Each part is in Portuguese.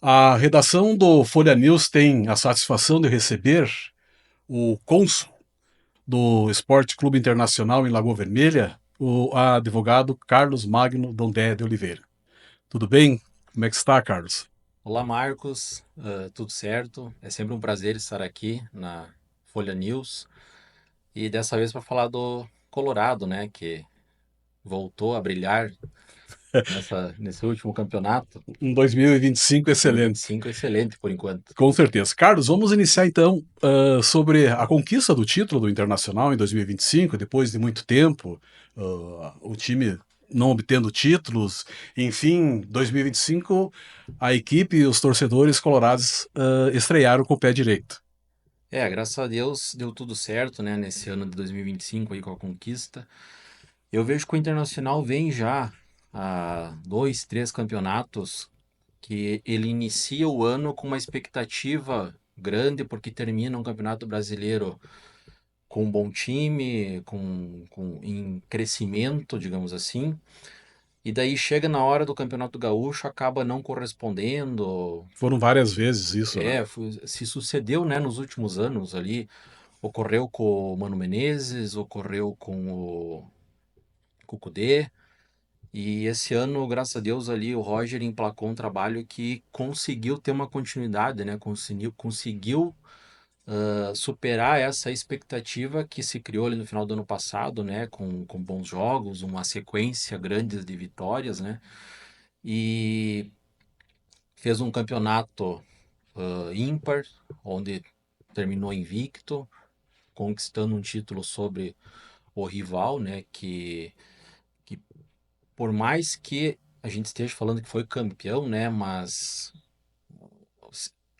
A redação do Folha News tem a satisfação de receber o cônsul do Esporte Clube Internacional em Lagoa Vermelha, o advogado Carlos Magno Dondé de Oliveira. Tudo bem? Como é que está, Carlos? Olá, Marcos. Tudo certo? É sempre um prazer estar aqui na Folha News e dessa vez para falar do Colorado, né, que voltou a brilhar nesse último campeonato. Um 2025 excelente. 2025 excelente por enquanto. Com certeza. Carlos, vamos iniciar então sobre a conquista do título do Internacional em 2025, depois de muito tempo, o time não obtendo títulos. Enfim, 2025, a equipe e os torcedores colorados estrearam com o pé direito. Graças a Deus deu tudo certo, né, nesse ano de 2025 aí com a conquista. Eu vejo que o Internacional vem já há dois, três campeonatos que ele inicia o ano com uma expectativa grande porque termina um campeonato brasileiro com um bom time, em crescimento, digamos assim, e daí chega na hora do Campeonato Gaúcho, acaba não correspondendo. Foram várias vezes isso, né? Se sucedeu, né, nos últimos anos ali. Ocorreu com o Mano Menezes, ocorreu com o Cudê, e esse ano, graças a Deus, ali o Roger emplacou um trabalho que conseguiu ter uma continuidade, né? Conseguiu superar essa expectativa que se criou ali no final do ano passado, né, com bons jogos, uma sequência grande de vitórias, né, e fez um campeonato ímpar, onde terminou invicto, conquistando um título sobre o rival, né, que por mais que a gente esteja falando que foi campeão, né, mas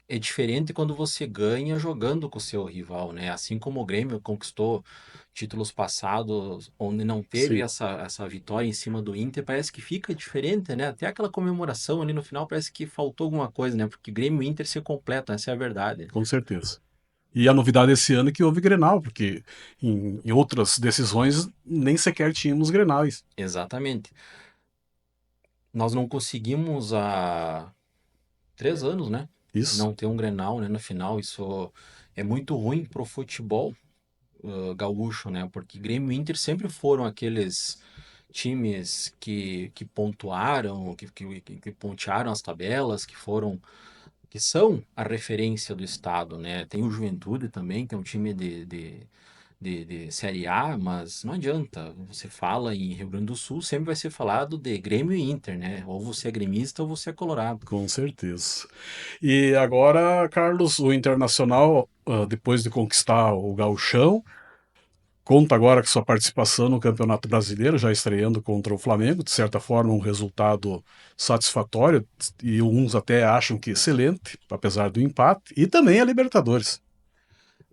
é diferente quando você ganha jogando com o seu rival, né? Assim como o Grêmio conquistou títulos passados onde não teve Sim, essa vitória em cima do Inter, parece que fica diferente, né? Até aquela comemoração ali no final parece que faltou alguma coisa, né? Porque Grêmio e Inter se completam, essa é a verdade. com certeza. E a novidade esse ano é que houve Grenal, porque em outras decisões nem sequer tínhamos Grenais. Exatamente. Nós não conseguimos há 3 anos, né? Isso. Não ter um Grenal, né, no final. Isso é muito ruim pro futebol gaúcho, né? Porque Grêmio e Inter sempre foram aqueles times que pontuaram, que pontearam as tabelas, que são a referência do estado, né? Tem o Juventude também, que é um time de Série A, mas não adianta. Você fala em Rio Grande do Sul, sempre vai ser falado de Grêmio e Inter, né? Ou você é gremista ou você é colorado. Com certeza. E agora, Carlos, o Internacional, depois de conquistar o Gauchão, conta agora com sua participação no Campeonato Brasileiro, já estreando contra o Flamengo, de certa forma um resultado satisfatório, e uns até acham que excelente, apesar do empate, e também a Libertadores.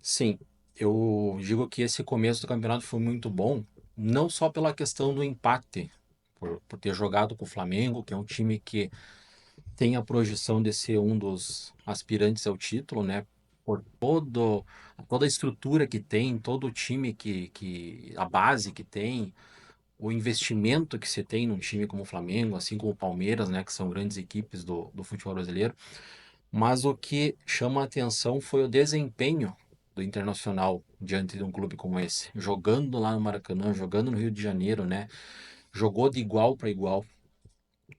Sim, eu digo que esse começo do campeonato foi muito bom, não só pela questão do empate, por ter jogado com o Flamengo, que é um time que tem a projeção de ser um dos aspirantes ao título, né? Por toda a estrutura que tem, todo o time a base que tem, o investimento que se tem num time como o Flamengo, assim como o Palmeiras, né? Que são grandes equipes do futebol brasileiro. Mas o que chama a atenção foi o desempenho do Internacional diante de um clube como esse, jogando lá no Maracanã, jogando no Rio de Janeiro, né? Jogou de igual para igual.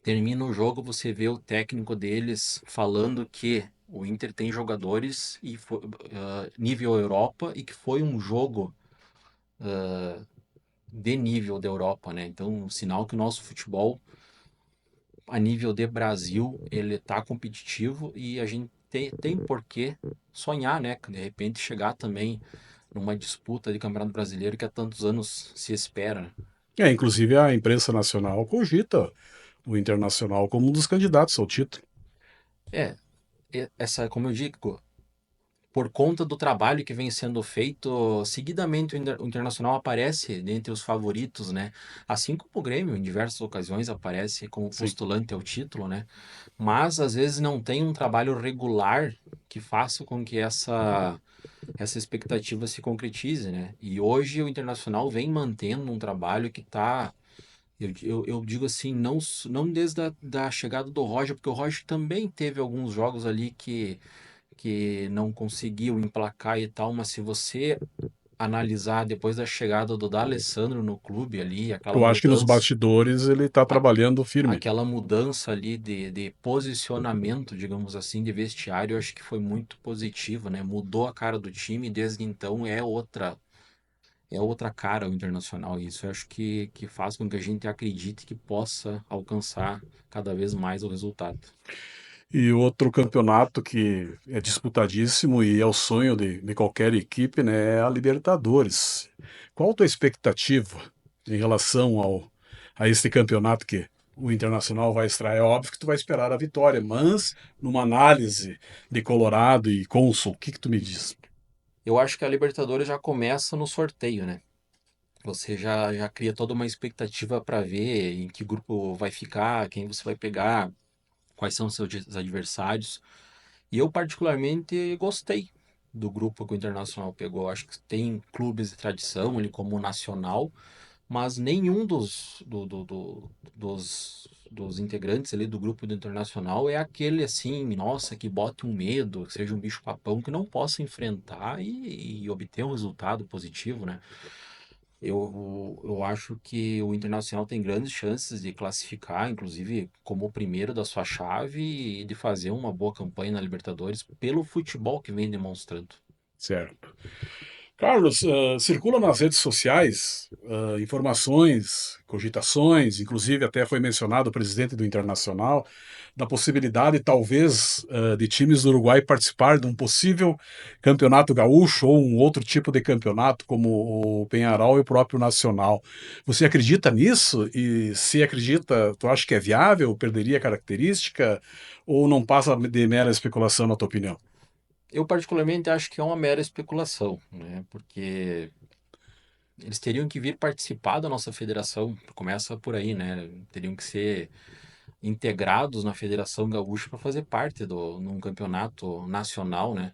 Termina o jogo, você vê o técnico deles falando que o Inter tem jogadores nível Europa e que foi um jogo de nível da Europa, né? Então, um sinal que o nosso futebol, a nível de Brasil, ele tá competitivo e a gente tem por que sonhar, né? De repente chegar também numa disputa de Campeonato Brasileiro que há tantos anos se espera, né? Inclusive a imprensa nacional cogita o Internacional como um dos candidatos ao título. É, como eu digo, por conta do trabalho que vem sendo feito, seguidamente o Internacional aparece dentre os favoritos, né? Assim como o Grêmio, em diversas ocasiões, aparece como Sim. postulante ao título, né? Mas às vezes não tem um trabalho regular que faça com que essa expectativa se concretize, né? E hoje o Internacional vem mantendo um trabalho que está Eu digo assim, não desde da chegada do Roger, porque o Roger também teve alguns jogos ali que não conseguiu emplacar e tal, mas se você analisar depois da chegada do D'Alessandro no clube ali, Eu acho que nos bastidores ele está a- trabalhando firme. aquela mudança ali de posicionamento, digamos assim, de vestiário, eu acho que foi muito positiva, né? Mudou a cara do time e desde então é outra cara o Internacional. E isso eu acho que faz com que a gente acredite que possa alcançar cada vez mais o resultado. E outro campeonato que é disputadíssimo e é o sonho de qualquer equipe, né, é a Libertadores. Qual a tua expectativa em relação a esse campeonato que o Internacional vai extrair? É óbvio que tu vai esperar a vitória, mas numa análise de Colorado e Consul, o que que tu me diz? Eu acho que a Libertadores já começa no sorteio, né? Você já cria toda uma expectativa para ver em que grupo vai ficar, quem você vai pegar, quais são os seus adversários. E eu particularmente gostei do grupo que o Internacional pegou. Acho que tem clubes de tradição ali como o Nacional, mas nenhum dos integrantes ali do grupo do Internacional é aquele assim, nossa, que bote um medo, que seja um bicho-papão que não possa enfrentar e obter um resultado positivo, né? Eu acho que o Internacional tem grandes chances de classificar, inclusive como o primeiro da sua chave e de fazer uma boa campanha na Libertadores pelo futebol que vem demonstrando. Certo. Carlos, circula nas redes sociais informações, cogitações, inclusive até foi mencionado o presidente do Internacional, da possibilidade, talvez, de times do Uruguai participar de um possível campeonato gaúcho ou um outro tipo de campeonato, como o Penharol e o próprio Nacional. Você acredita nisso? E se acredita, tu acha que é viável? Perderia característica? Ou não passa de mera especulação, na tua opinião? Eu particularmente acho que é uma mera especulação, né? Porque eles teriam que vir participar da nossa federação, começa por aí, né? Teriam que ser integrados na Federação Gaúcha para fazer parte num campeonato nacional, né?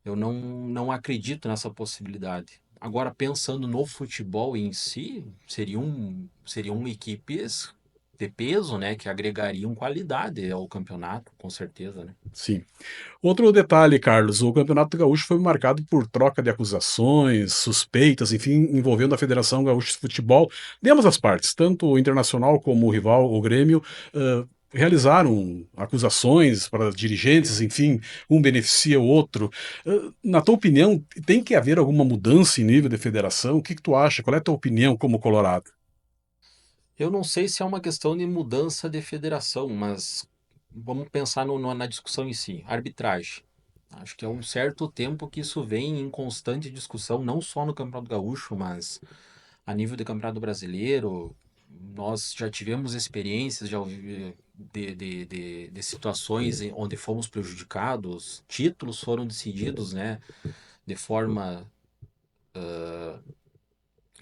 Eu não acredito nessa possibilidade. Agora, pensando no futebol em si, seriam equipes de peso, né? Que agregariam qualidade ao campeonato, com certeza, né? Sim. Outro detalhe, Carlos, o Campeonato Gaúcho foi marcado por troca de acusações, suspeitas, enfim, envolvendo a Federação Gaúcha de Futebol. De ambas as partes, tanto o Internacional como o rival, o Grêmio, realizaram acusações para dirigentes, enfim, um beneficia o outro. Na tua opinião, tem que haver alguma mudança em nível de federação? O que que tu acha? Qual é a tua opinião como Colorado? Eu não sei se é uma questão de mudança de federação, mas vamos pensar na discussão em si. Arbitragem. Acho que há um certo tempo que isso vem em constante discussão, não só no Campeonato Gaúcho, mas a nível do Campeonato Brasileiro. Nós já tivemos experiências de situações onde fomos prejudicados, títulos foram decididos, né, de forma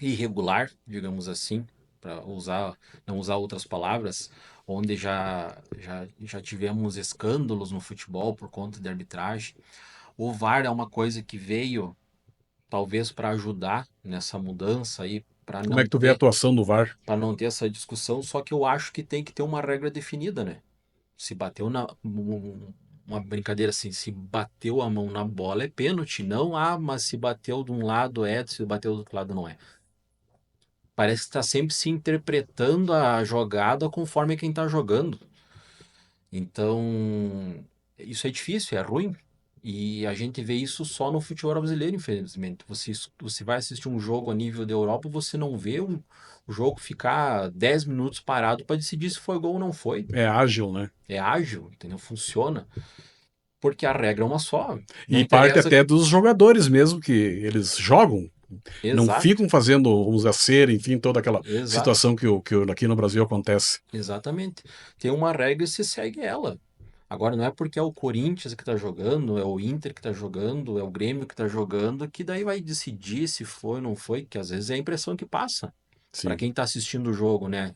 irregular, digamos assim, para não usar outras palavras, onde já tivemos escândalos no futebol por conta de arbitragem. O VAR é uma coisa que veio talvez para ajudar nessa mudança aí, Como é que tu vê a atuação do VAR? para não ter essa discussão, só que eu acho que tem que ter uma regra definida, né? Se bateu uma brincadeira assim, se bateu a mão na bola é pênalti, não, mas se bateu de um lado é, se bateu do outro lado não é. Parece que está sempre se interpretando a jogada conforme quem está jogando. Então, isso é difícil, é ruim. E a gente vê isso só no futebol brasileiro, infelizmente. Você vai assistir um jogo a nível da Europa, você não vê o jogo ficar 10 minutos parado para decidir se foi gol ou não foi. É ágil, né? É ágil, entendeu? Funciona. Porque a regra é uma só. Não E parte interessa. até dos jogadores mesmo, que eles jogam, não Exato, ficam fazendo, vamos dizer, cera, enfim, toda aquela exato, situação que aqui no Brasil acontece. exatamente. Tem uma regra e se segue ela. Agora não é porque é o Corinthians que tá jogando, é o Inter que tá jogando, é o Grêmio que tá jogando, que daí vai decidir se foi ou não foi, que às vezes é a impressão que passa para Sim. quem tá assistindo o jogo, né?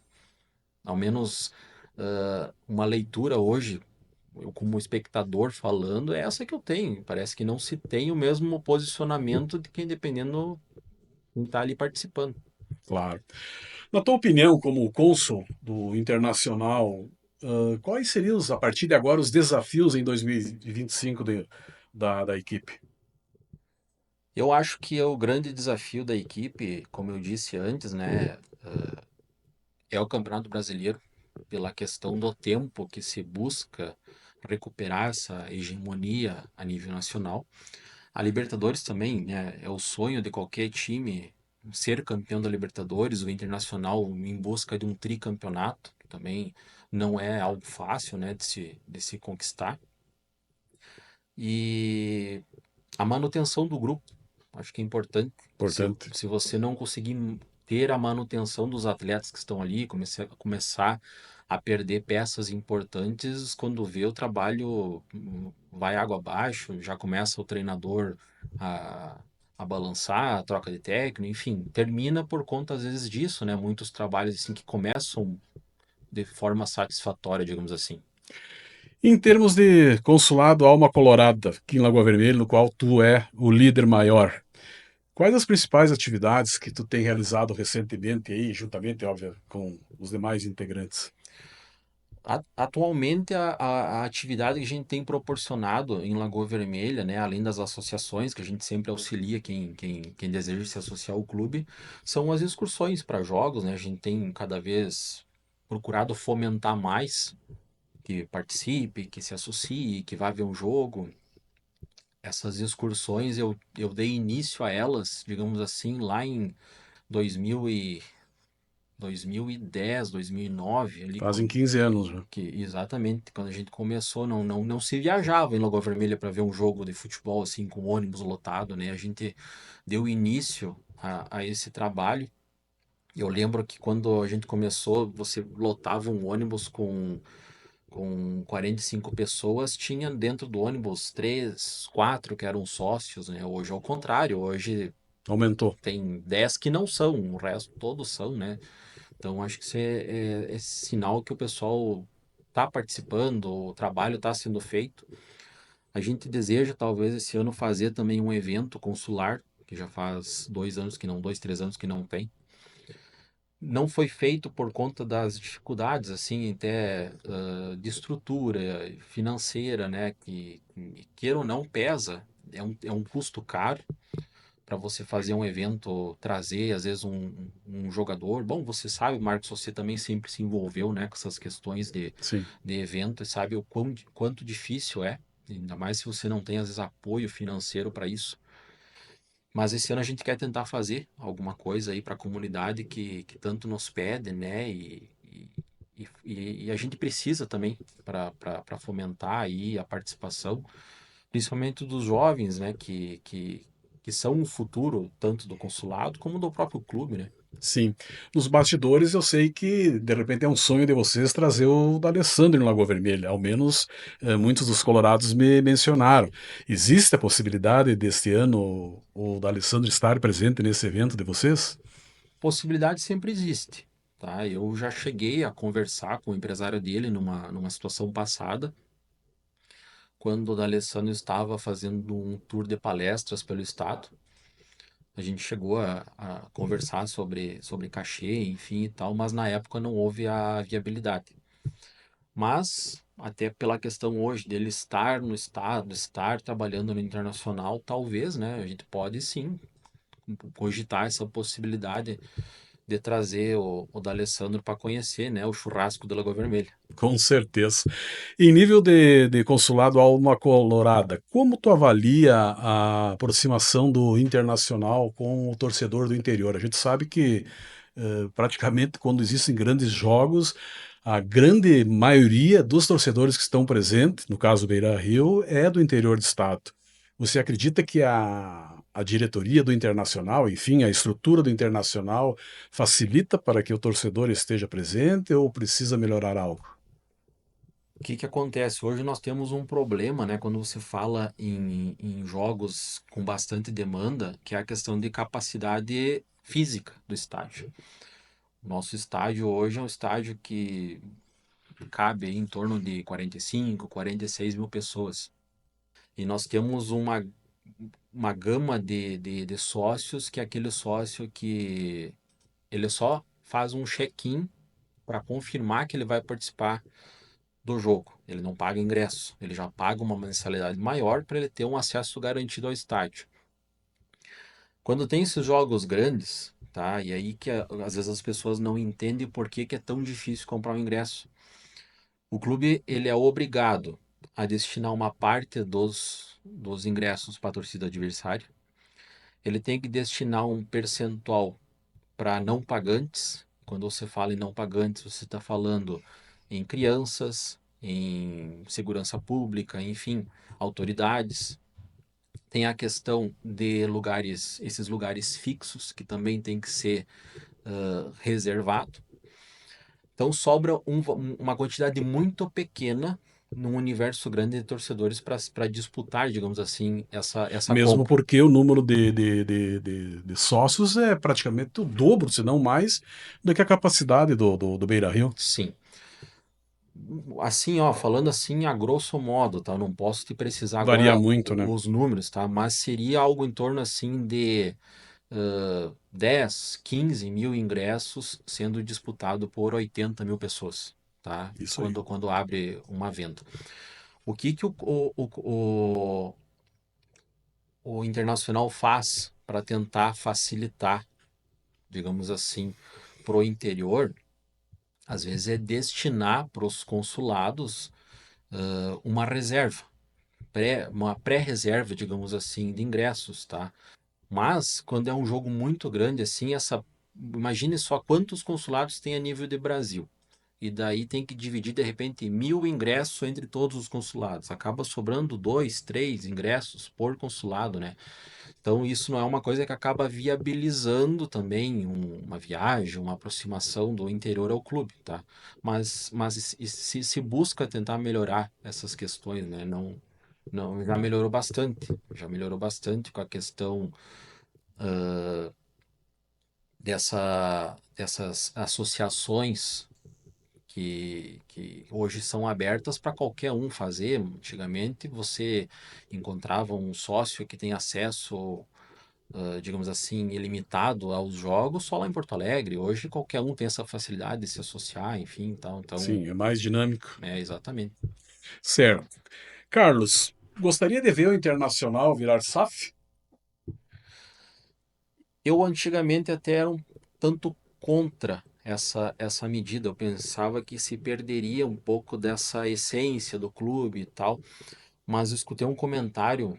Ao menos uma leitura hoje, eu como espectador falando, é essa que eu tenho. Parece que não se tem o mesmo posicionamento de quem dependendo quem tá ali participando. Claro. Na tua opinião, como cônsul do Internacional, quais seriam, a partir de agora, os desafios em 2025 da equipe? Eu acho que o grande desafio da equipe, como eu disse antes, né, é o Campeonato Brasileiro, pela questão do tempo que se busca recuperar essa hegemonia a nível nacional. A Libertadores também, né, é o sonho de qualquer time ser campeão da Libertadores, o Internacional em busca de um tricampeonato, que também não é algo fácil, né, de se conquistar. E a manutenção do grupo, acho que é importante. Se, Importante. se você não conseguir ter a manutenção dos atletas que estão ali, começar a perder peças importantes, quando vê o trabalho vai água abaixo, já começa o treinador a, a balançar, a troca de técnico, enfim, termina por conta às vezes disso, né? Muitos trabalhos assim que começam de forma satisfatória, digamos assim. Em termos de consulado Alma Colorada, aqui em Lagoa Vermelha, no qual tu é o líder maior, quais as principais atividades que tu tem realizado recentemente aí, juntamente, óbvio, com os demais integrantes? Atualmente, a atividade que a gente tem proporcionado em Lagoa Vermelha, né, além das associações, que a gente sempre auxilia quem deseja se associar ao clube, são as excursões para jogos, né? A gente tem cada vez procurado fomentar mais que participe, que se associe, que vá ver um jogo. Essas excursões eu dei início a elas, digamos assim, lá em 2000 e 2010, 2009, ali Fazem quando 15 anos já. que exatamente, quando a gente começou, não se viajava em Lagoa Vermelha para ver um jogo de futebol assim com ônibus lotado, né? A gente deu início a esse trabalho. Eu lembro que quando a gente começou, você lotava um ônibus com 45 pessoas, tinha dentro do ônibus três, quatro que eram sócios, né? Hoje é o contrário, hoje Aumentou. tem 10 que não são, o resto todos são, né? Então, acho que isso é sinal que o pessoal está participando, o trabalho está sendo feito. A gente deseja, talvez, esse ano fazer também um evento consular, que já faz 2 anos que não, 2, 3 anos que não tem. Não foi feito por conta das dificuldades, assim, até de estrutura financeira, né? Que queira ou não, pesa. É um custo caro para você fazer um evento, trazer às vezes um jogador. Bom, você sabe, Marcos, você também sempre se envolveu, né, com essas questões Sim. de evento e sabe o quanto difícil é, ainda mais se você não tem às vezes apoio financeiro para isso. Mas esse ano a gente quer tentar fazer alguma coisa aí para a comunidade que tanto nos pede, né? E a gente precisa também para fomentar aí a participação, principalmente dos jovens, né? Que são o futuro tanto do consulado como do próprio clube, né? Sim. Nos bastidores eu sei que de repente é um sonho de vocês trazer o D'Alessandro em Lagoa Vermelha. Ao menos muitos dos colorados me mencionaram. Existe a possibilidade deste ano o D'Alessandro estar presente nesse evento de vocês? Possibilidade sempre existe, tá? Eu já cheguei a conversar com o empresário dele numa situação passada, quando o D'Alessandro estava fazendo um tour de palestras pelo estado. A gente chegou a conversar sobre cachê, enfim e tal, mas na época não houve a viabilidade. Mas, até pela questão hoje dele estar no estado, estar trabalhando no internacional, talvez, né, a gente pode sim cogitar essa possibilidade de trazer o D'Alessandro para conhecer, né, o churrasco da Lagoa Vermelha. Com certeza. Em nível de consulado Alma Colorada, como tu avalia a aproximação do internacional com o torcedor do interior? A gente sabe que praticamente quando existem grandes jogos, a grande maioria dos torcedores que estão presentes, no caso Beira-Rio, é do interior do estado. Você acredita que a diretoria do Internacional, enfim, a estrutura do Internacional, facilita para que o torcedor esteja presente ou precisa melhorar algo? O que que acontece? Hoje nós temos um problema, né, quando você fala em jogos com bastante demanda, que é a questão de capacidade física do estádio. Nosso estádio hoje é um estádio que cabe aí em torno de 45, 46 mil pessoas. E nós temos uma gama de sócios, que é aquele sócio que Ele só faz um check-in para confirmar que ele vai participar do jogo. Ele não paga ingresso, ele já paga uma mensalidade maior para ele ter um acesso garantido ao estádio. Quando tem esses jogos grandes, tá? E aí que às vezes as pessoas não entendem por que que é tão difícil comprar um ingresso. O clube ele é obrigado a destinar uma parte dos ingressos para a torcida adversária. Ele tem que destinar um percentual para não pagantes. Quando você fala em não pagantes, você está falando em crianças, em segurança pública, enfim, autoridades. Tem a questão de lugares, esses lugares fixos, que também tem que ser reservado. Então sobra uma quantidade muito pequena num universo grande de torcedores para disputar, digamos assim, essa Mesmo compra. porque o número de sócios é praticamente o dobro, se não mais, do que a capacidade do Beira-Rio. Sim. Assim, ó, falando assim a grosso modo, tá? Eu não posso te precisar Varia agora muito, né? os números, tá? Mas seria algo em torno assim de 10, 15 mil ingressos sendo disputado por 80 mil pessoas, tá? Isso aí. Quando abre uma venda. O que que o Internacional faz para tentar facilitar, digamos assim, pro interior? Às vezes é destinar para os consulados uma reserva, uma pré-reserva, digamos assim, de ingressos, tá? Mas quando é um jogo muito grande assim, imagine só quantos consulados tem a nível de Brasil. E daí tem que dividir de repente 1.000 ingressos entre todos os consulados. Acaba sobrando dois, três ingressos por consulado, né? Então isso não é uma coisa que acaba viabilizando também uma viagem, uma aproximação do interior ao clube, tá? Mas se busca tentar melhorar essas questões, né? Não, não, já melhorou bastante com a questão dessas associações que hoje são abertas para qualquer um fazer. Antigamente você encontrava um sócio que tem acesso, digamos assim, ilimitado aos jogos só lá em Porto Alegre. Hoje qualquer um tem essa facilidade de se associar, enfim, tal. Então, Sim, é mais dinâmico. exatamente. Certo. Carlos, gostaria de ver o Internacional virar SAF? Eu antigamente até era um tanto contra essa medida. Eu pensava que se perderia um pouco dessa essência do clube e tal. Mas eu escutei um comentário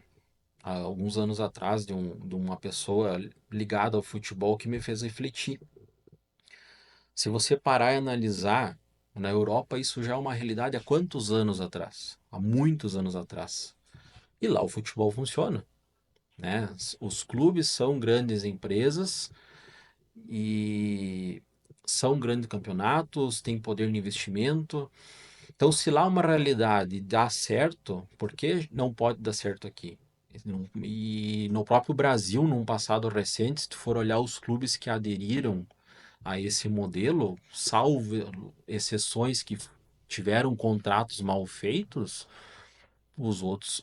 há alguns anos atrás de uma pessoa ligada ao futebol que me fez refletir. Se você parar e analisar, na Europa isso já é uma realidade há quantos anos atrás? Há muitos anos atrás. E lá o futebol funciona, né? Os clubes são grandes empresas e são grandes campeonatos, têm poder de investimento. Então, se lá uma realidade dá certo, por que não pode dar certo aqui? E no próprio Brasil, num passado recente, se tu for olhar os clubes que aderiram a esse modelo, salvo exceções que tiveram contratos mal feitos, os outros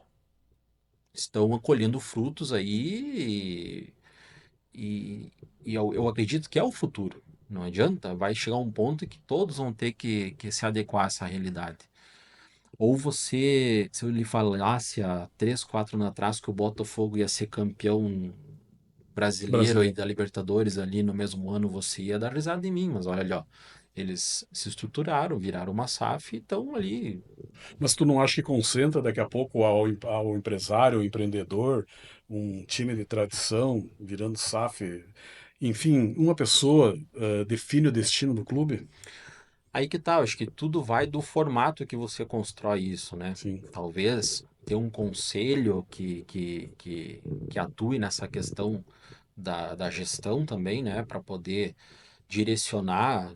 estão colhendo frutos aí e eu acredito que é o futuro. Não adianta, vai chegar um ponto que todos vão ter que se adequar a essa realidade. Ou você, se eu lhe falasse há 3, 4 anos atrás que o Botafogo ia ser campeão brasileiro e Brasileiro. da Libertadores ali no mesmo ano, você ia dar risada em mim, mas olha ali, ó, eles se estruturaram, viraram uma SAF e estão ali. Mas tu não acha que concentra daqui a pouco ao empresário, ao empreendedor, um time de tradição, virando SAF? Enfim, uma pessoa define o destino do clube? Aí que tá, eu acho que tudo vai do formato que você constrói isso, né? Sim. Talvez ter um conselho que atue nessa questão da gestão também, né? Para poder direcionar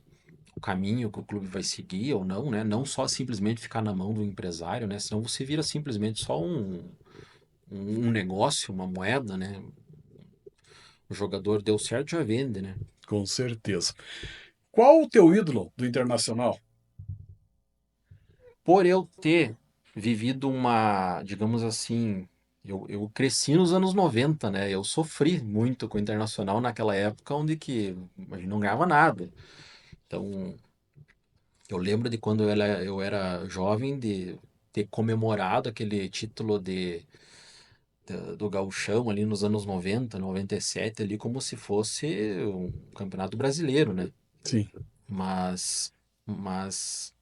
o caminho que o clube vai seguir ou não, né? Não só simplesmente ficar na mão do empresário, né? Senão você vira simplesmente só um negócio, uma moeda, né? O jogador deu certo, já vende, né? Com certeza. Qual o teu ídolo do Internacional? Por eu ter vivido digamos assim, eu cresci nos anos 90, né? Eu sofri muito com o Internacional naquela época onde que a gente não ganhava nada. Então, eu lembro de quando eu era jovem de ter comemorado aquele título do Gauchão ali nos anos 90, 97 ali como se fosse um campeonato brasileiro, né? Sim, Mas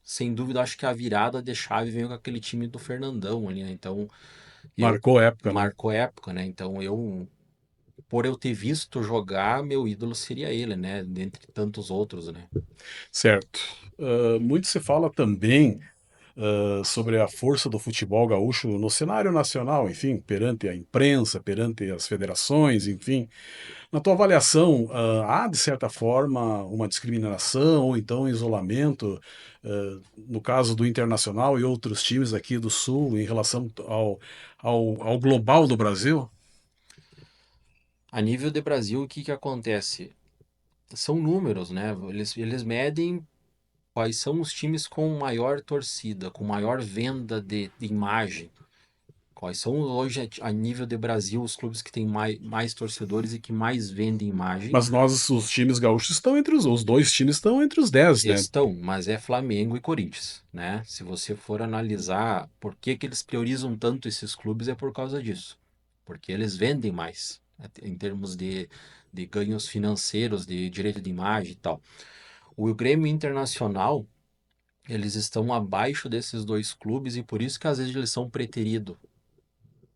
sem dúvida acho que a virada de chave veio com aquele time do Fernandão ali, né? Então, eu marcou época, né? marcou época, né? Então, por eu ter visto jogar, meu ídolo seria ele, né? Dentre tantos outros, né? Certo. Muito se fala também sobre a força do futebol gaúcho no cenário nacional, enfim, perante a imprensa, perante as federações, enfim. Na tua avaliação, há, de certa forma, uma discriminação ou então um isolamento, no caso do Internacional e outros times aqui do Sul, em relação ao global do Brasil? A nível de Brasil, o que que acontece? São números, né? Eles medem quais são os times com maior torcida, com maior venda de imagem. Quais são hoje, a nível de Brasil, os clubes que têm mais torcedores e que mais vendem imagem? Mas nós, os times gaúchos, estão entre os dois times estão entre os 10, né? Estão, mas é Flamengo e Corinthians, né? Se você for analisar por que que eles priorizam tanto esses clubes, é por causa disso. Porque eles vendem mais, em termos de ganhos financeiros, de direito de imagem e tal. O Grêmio Internacional, eles estão abaixo desses dois clubes e por isso que às vezes eles são preteridos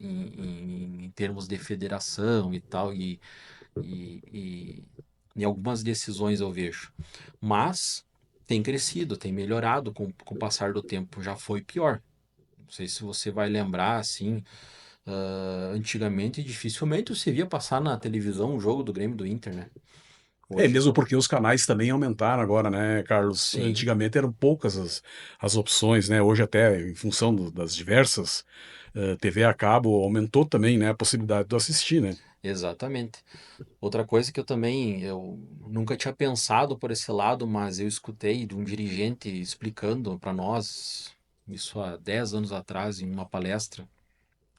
em termos de federação e tal, e em algumas decisões eu vejo. Mas tem crescido, tem melhorado com o passar do tempo. Já foi pior. Não sei se você vai lembrar, assim, antigamente dificilmente você via passar na televisão um jogo do Grêmio e do Inter, né? É, Hoje, mesmo porque os canais também aumentaram agora, né, Carlos? sim, Antigamente eram poucas as opções, né? Hoje até, em função das diversas TV a cabo, aumentou também, né, a possibilidade de assistir, né? exatamente. Outra coisa que eu nunca tinha pensado por esse lado, mas eu escutei de um dirigente explicando para nós, isso há 10 anos atrás, em uma palestra.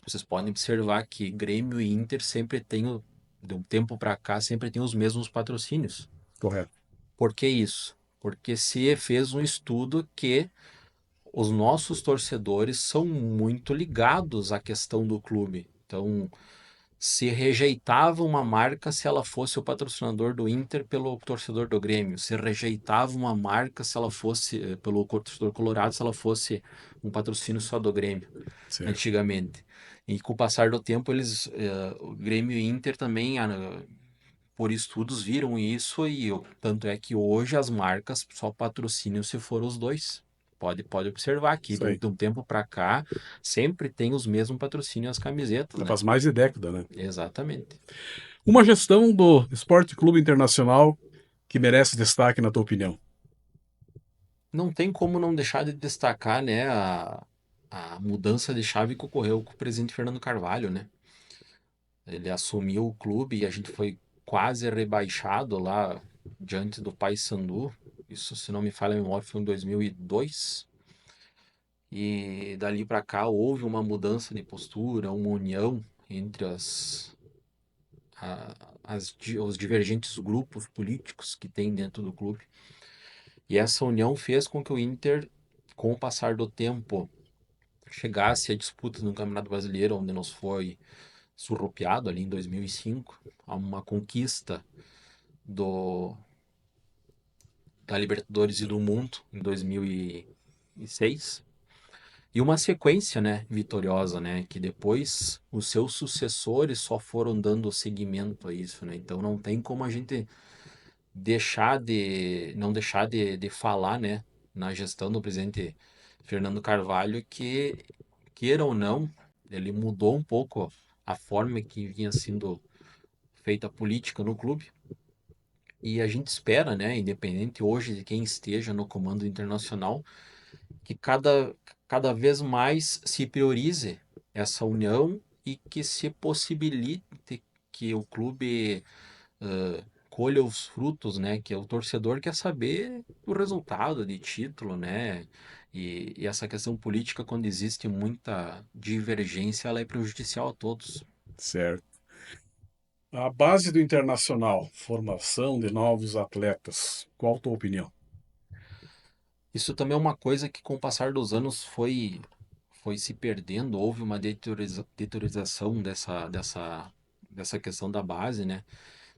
Vocês podem observar que Grêmio e Inter sempre têm, de um tempo para cá, sempre tem os mesmos patrocínios. Correto. Por que isso? Porque se fez um estudo que os nossos torcedores são muito ligados à questão do clube. Então, se rejeitava uma marca se ela fosse o patrocinador do Inter pelo torcedor do Grêmio, se rejeitava uma marca se ela fosse pelo torcedor colorado se ela fosse um patrocínio só do Grêmio, Certo. antigamente. E com o passar do tempo, o Grêmio e Inter também, por estudos, viram isso e tanto é que hoje as marcas só patrocinam se for os dois. Pode observar aqui, Isso aí. de um tempo para cá, sempre tem os mesmos patrocínios as camisetas, Já né? faz mais de década, né? Exatamente. Uma gestão do Esporte Clube Internacional que merece destaque, na tua opinião. Não tem como não deixar de destacar, né, a mudança de chave que ocorreu com o presidente Fernando Carvalho, né? Ele assumiu o clube e a gente foi quase rebaixado lá diante do Paysandu. Isso, se não me falha a memória, foi em 2002. E dali para cá houve uma mudança de postura, uma união entre os divergentes grupos políticos que tem dentro do clube. E essa união fez com que o Inter, com o passar do tempo, chegasse a disputa no Campeonato Brasileiro, onde nos foi surrupiado ali em 2005, a uma conquista do, da Libertadores e do Mundo em 2006. E uma sequência, né, vitoriosa, né, que depois os seus sucessores só foram dando seguimento a isso, né? Então não tem como a gente não deixar de falar, né, na gestão do presidente Fernando Carvalho que, queira ou não, ele mudou um pouco a forma que vinha sendo feita a política no clube. E a gente espera, né, independente hoje de quem esteja no comando internacional, que cada vez mais se priorize essa união e que se possibilite que o clube colha os frutos, né? Que o torcedor quer saber o resultado de título, né? E essa questão política, quando existe muita divergência, ela é prejudicial a todos. Certo. A base do Internacional, formação de novos atletas. Qual a tua opinião? Isso também é uma coisa que, com o passar dos anos, foi se perdendo. Houve uma deteriorização dessa questão da base, né?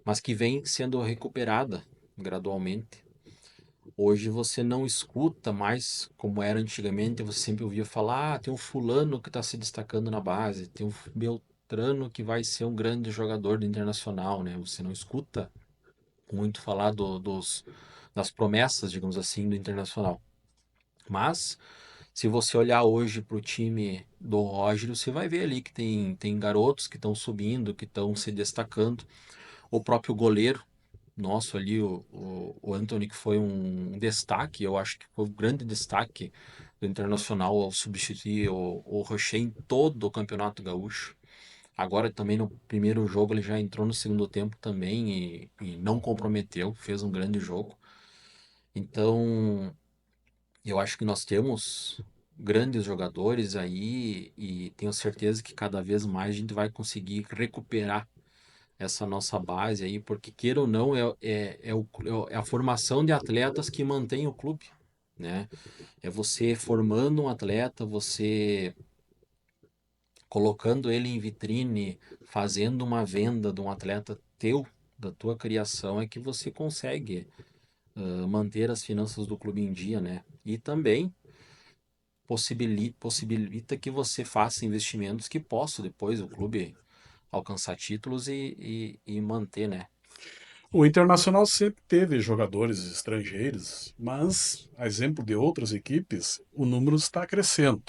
Mas que vem sendo recuperada gradualmente. Hoje você não escuta mais como era antigamente, você sempre ouvia falar, tem um fulano que está se destacando na base, tem um Beltrano que vai ser um grande jogador do Internacional, né? Você não escuta muito falar das promessas, digamos assim, do Internacional. Mas, se você olhar hoje para o time do Roger, você vai ver ali que tem garotos que estão subindo, que estão se destacando. O próprio goleiro nosso ali, o Anthony, que foi um destaque, eu acho que foi um grande destaque do Internacional ao substituir o Rocher em todo o Campeonato Gaúcho. Agora também no primeiro jogo ele já entrou no segundo tempo também e não comprometeu, fez um grande jogo. Então, eu acho que nós temos grandes jogadores aí e tenho certeza que cada vez mais a gente vai conseguir recuperar essa nossa base aí, porque queira ou não, é a formação de atletas que mantém o clube, né? É você formando um atleta, você colocando ele em vitrine, fazendo uma venda de um atleta teu, da tua criação, é que você consegue manter as finanças do clube em dia, né? E também possibilita que você faça investimentos que possa depois o clube alcançar títulos e manter, né? O Internacional sempre teve jogadores estrangeiros, mas, a exemplo de outras equipes, o número está crescendo.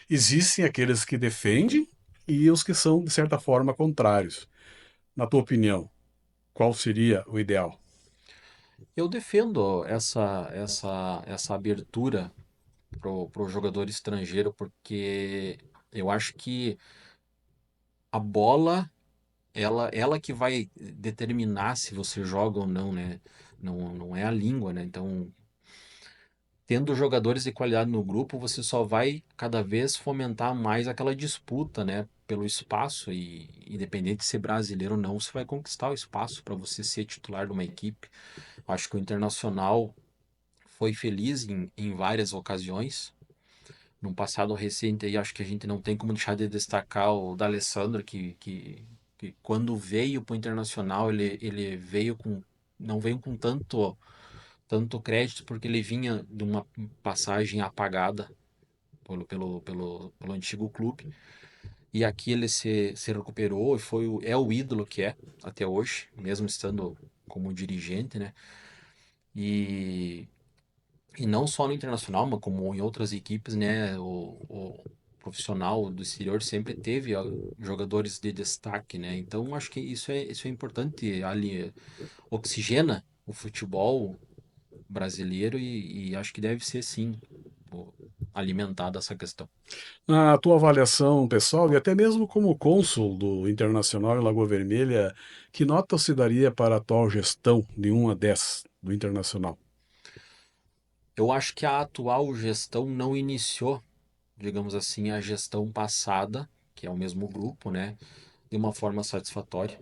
Existem aqueles que defendem e os que são, de certa forma, contrários. Na tua opinião, qual seria o ideal? Eu defendo essa abertura pro jogador estrangeiro, porque eu acho que a bola, ela que vai determinar se você joga ou não, né? Não é a língua, né? Então, tendo jogadores de qualidade no grupo, você só vai cada vez fomentar mais aquela disputa, né? Pelo espaço e independente de ser brasileiro ou não, você vai conquistar o espaço para você ser titular de uma equipe. Acho que o Internacional foi feliz em várias ocasiões. No passado recente aí, acho que a gente não tem como deixar de destacar o D'Alessandro, que quando veio para o Internacional, ele veio com, não veio com tanto crédito, porque ele vinha de uma passagem apagada pelo antigo clube. E aqui ele se recuperou e é o ídolo que é até hoje, mesmo estando como dirigente, né? E E não só no Internacional, mas como em outras equipes, né? O profissional do exterior sempre teve jogadores de destaque, né? Então acho que isso é importante, ali oxigena o futebol brasileiro e acho que deve ser sim o- alimentada essa questão. Na tua avaliação pessoal e até mesmo como cônsul do Internacional em Lagoa Vermelha, que nota se daria para a atual gestão de 1 a 10 do Internacional? Eu acho que a atual gestão não iniciou, digamos assim, a gestão passada, que é o mesmo grupo, né? De uma forma satisfatória.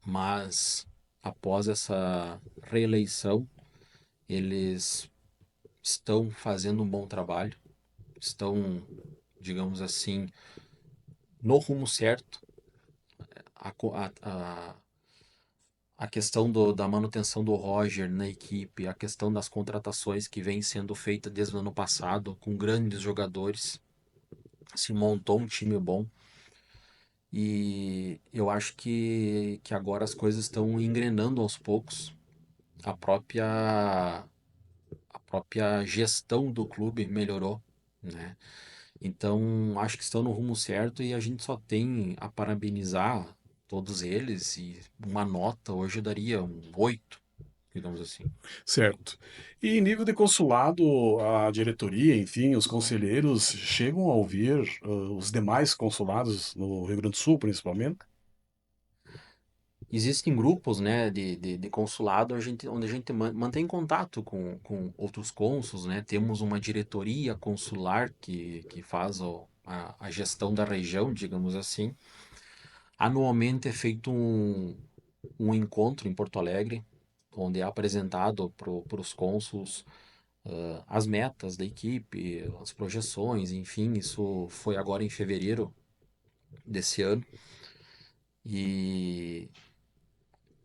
Mas após essa reeleição, eles estão fazendo um bom trabalho, estão, digamos assim, no rumo certo. A, co- a questão da manutenção do Roger na equipe, a questão das contratações que vem sendo feita desde o ano passado, com grandes jogadores, se montou um time bom. E eu acho que agora as coisas estão engrenando aos poucos. A própria a própria gestão do clube melhorou, né? Então, acho que estão no rumo certo e a gente só tem a parabenizar todos eles e uma nota hoje eu daria um 8, digamos assim. Certo. E em nível de consulado, a diretoria, enfim, os conselheiros chegam a ouvir os demais consulados no Rio Grande do Sul, principalmente? existem grupos, né, de consulado onde a gente mantém contato com outros cônsuls, né? Temos uma diretoria consular que faz a gestão da região, digamos assim. Anualmente é feito um encontro em Porto Alegre, onde é apresentado para os cônsuls as metas da equipe, as projeções, enfim. Isso foi agora em fevereiro desse ano. E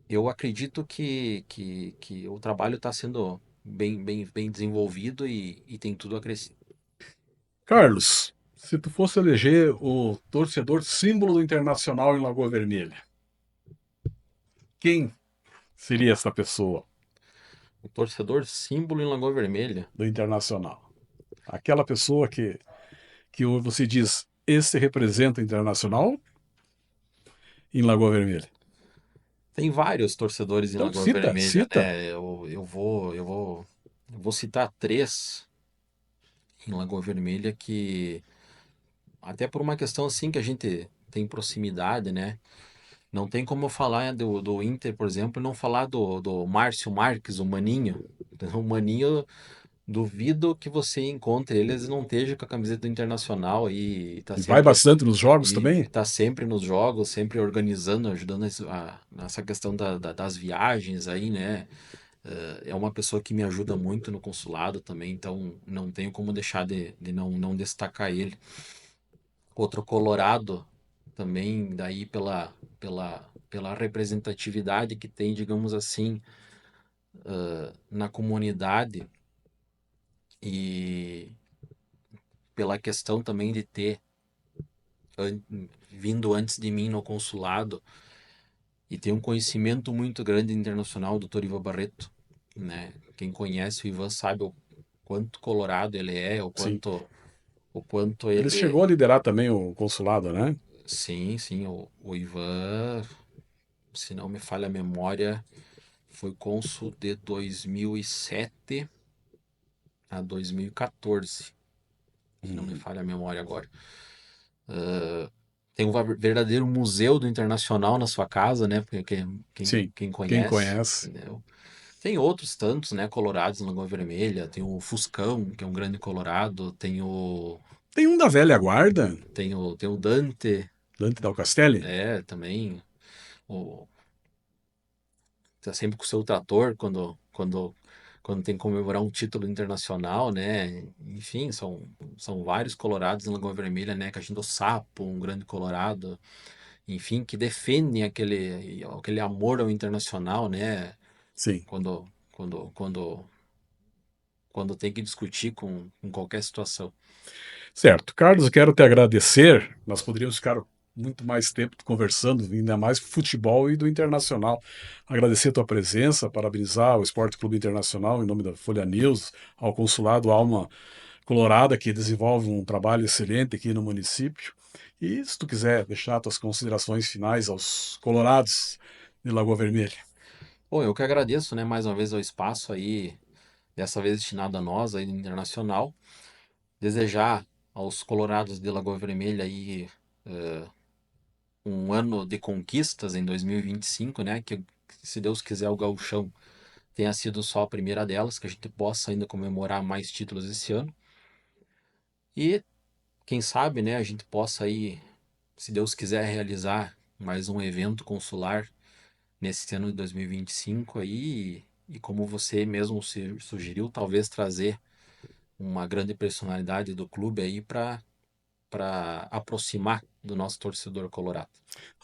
eu acredito que o trabalho está sendo bem desenvolvido e tem tudo a crescer. Carlos, se tu fosse eleger o torcedor símbolo do Internacional em Lagoa Vermelha, quem seria essa pessoa O torcedor símbolo em Lagoa Vermelha. do Internacional? Aquela pessoa que você diz, esse representa o Internacional em Lagoa Vermelha. Tem vários torcedores em Então Lagoa cita, Vermelha, cita. né? Eu vou citar três em Lagoa Vermelha que, até por uma questão assim que a gente tem proximidade, né? Não tem como eu falar do Inter, por exemplo, e não falar do Márcio Marques, o Maninho. O Maninho, duvido que você encontre eles e não esteja com a camiseta do Internacional E vai bastante nos jogos e também? tá sempre nos jogos, sempre organizando, ajudando nessa questão das viagens aí, né? É uma pessoa que me ajuda muito no consulado também, então não tenho como deixar de não destacar ele. Outro Colorado também, daí pela representatividade que tem, digamos assim, na comunidade e pela questão também de ter an- vindo antes de mim no consulado e ter um conhecimento muito grande internacional do Dr. Ivan Barreto, né? Quem conhece o Ivan sabe o quanto colorado ele é, Sim. o quanto Ele ele. chegou a liderar também o consulado, né? Sim, sim, o Ivan, se não me falha a memória, foi cônsul de 2007 a 2014, se não me Uhum. falha a memória agora. Tem um verdadeiro museu do Internacional na sua casa, né? Porque Sim. quem Quem conhece, conhece. entendeu? Tem outros tantos, né? Colorados na Lagoa Vermelha. Tem o Fuscão, que é um grande colorado. Tem um da velha guarda, Tem o Dante, Dante Dal Castelli. também. Tá sempre com o seu trator quando tem que comemorar um título internacional, né? Enfim, são vários colorados em Lagoa Vermelha, né? Caixinha do Sapo, um grande colorado, enfim, que defendem aquele amor ao internacional, né? Sim. Quando, quando, quando, quando tem que discutir com qualquer situação. Certo. Carlos, eu quero te agradecer. Nós poderíamos ficar muito mais tempo conversando, ainda mais futebol e do Internacional. Agradecer a tua presença, parabenizar o Esporte Clube Internacional em nome da Folha News, ao Consulado Alma Colorada, que desenvolve um trabalho excelente aqui no município. E se tu quiser deixar tuas considerações finais aos colorados de Lagoa Vermelha. Bom, eu que agradeço, né, mais uma vez o espaço aí, dessa vez destinado a nós aí no Internacional. Desejar aos colorados de Lagoa Vermelha aí um ano de conquistas em 2025, né? Que se Deus quiser o gauchão tenha sido só a primeira delas, que a gente possa ainda comemorar mais títulos esse ano. E quem sabe, né, a gente possa aí, se Deus quiser, realizar mais um evento consular nesse ano de 2025 aí, e como você mesmo sugeriu, talvez trazer uma grande personalidade do clube aí para aproximar do nosso torcedor colorado.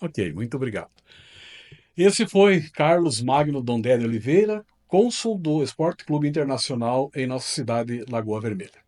Ok, muito obrigado. Esse foi Carlos Magno Dondelli Oliveira, cônsul do Esporte Clube Internacional em nossa cidade, Lagoa Vermelha.